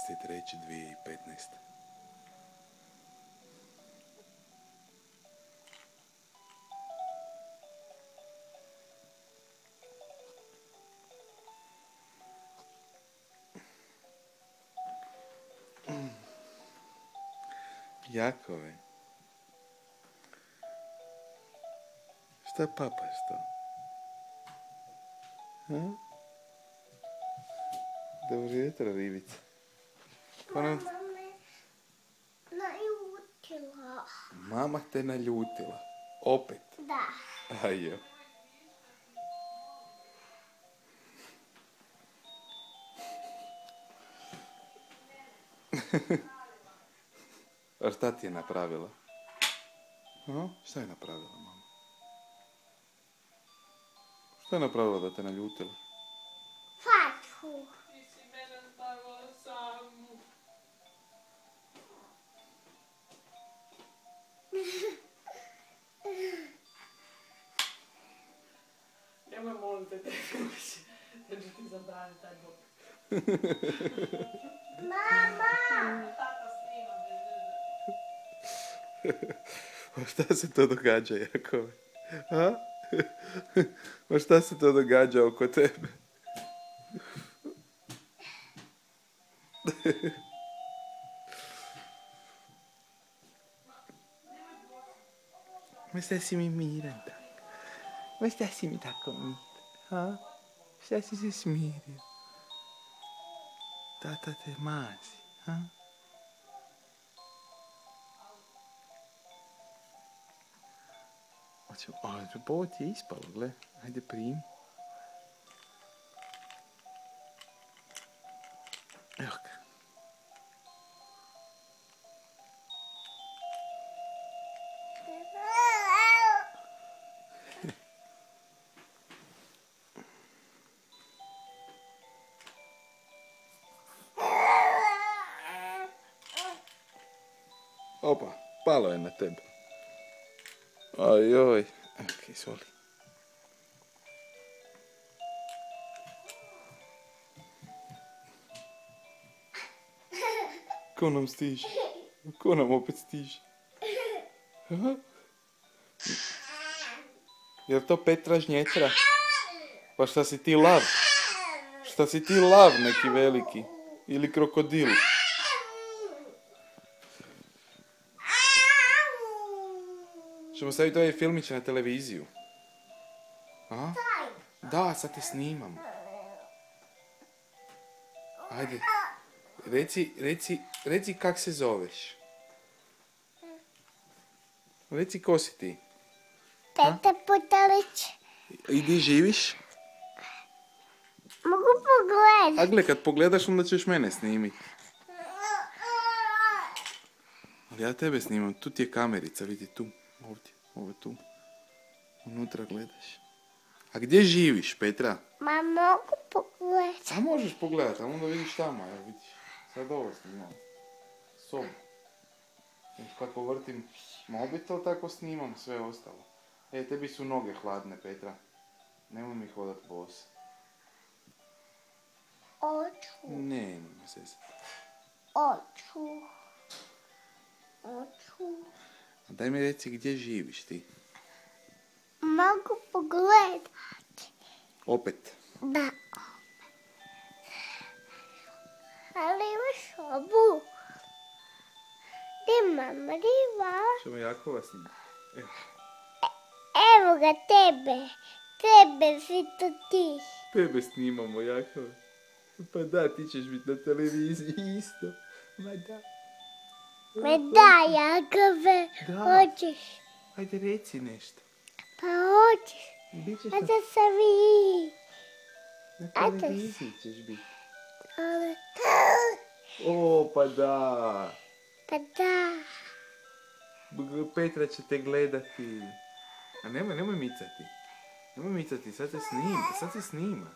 11.3.2015. Jakove, šta papaš to? Ha? Dobro jutro, ribica. Mama me naljutila. Mama te naljutila. Opet? Da. Ajo. A šta ti je napravila? A? Šta je napravila, mama? Šta je napravila da te naljutila? Faču. Ti si mene stavila samu. Nemoj molim te kući, da ću ti zabraniti taj bok. Mama! Tata snima, Pa šta se to događa, Jakove? A? Pa šta se to događa oko tebe? Ma šta si mi miran tako? Ma šta si mi tako miran? A? Šta si se smirio? Tata te mazi, a? Ovo ti je ispalo, gle. Ajde primi. Evo ga. Opa, palo je na tebe. Ajoj. Ok, izvoli. Ko nam stiže? Ko nam opet stiže? Aha. Jel to Petra žnjetra? Pa šta si ti lav? Šta si ti lav neki veliki? Ili krokodil? Ćemo staviti ovaj filmić na televiziju. A? Da, sad te snimam. Ajde. Reci kak se zoveš. Reci ko si ti. Petar Putalić. I di živiš? Mogu pogledati? A gle, kad pogledaš onda ćeš mene snimiti. Ali ja tebe snimam, tu ti je kamerica, vidi tu. Ovdje, ovo tu. Unutra gledaš. A gdje živiš, Petra? Ma mogu pogledati? A možeš pogledati, a onda vidiš tamo, evo vidiš. Sad ovo snimam. Sobu. Kako vrtim mobitel, tako snimam sve ostalo. Tebi su noge hladne, Petra. Nemoj mi hodat bos. Oću. Ne, nema se. Oću. A daj mi reci gdje živiš ti. Mogu pogledati? Opet. Da. Ali imaš sobu. Di mama, di va? Ćemo Jakova snimati. Evo ga tebe. Tebe si to ti. Tebe snimamo, Jakove. Pa da, ti ćeš biti na televiziji isto. Ma da. Me da, Jakove. Da. Hoćeš? Ajde reci nešto. Pa hoćeš. Bićeš A da se vi. na televiziji ćeš biti. Ali... O, pa da. Pa da. Petra će te gledati. A nemoj micati. Nemoj micati, sad se snima.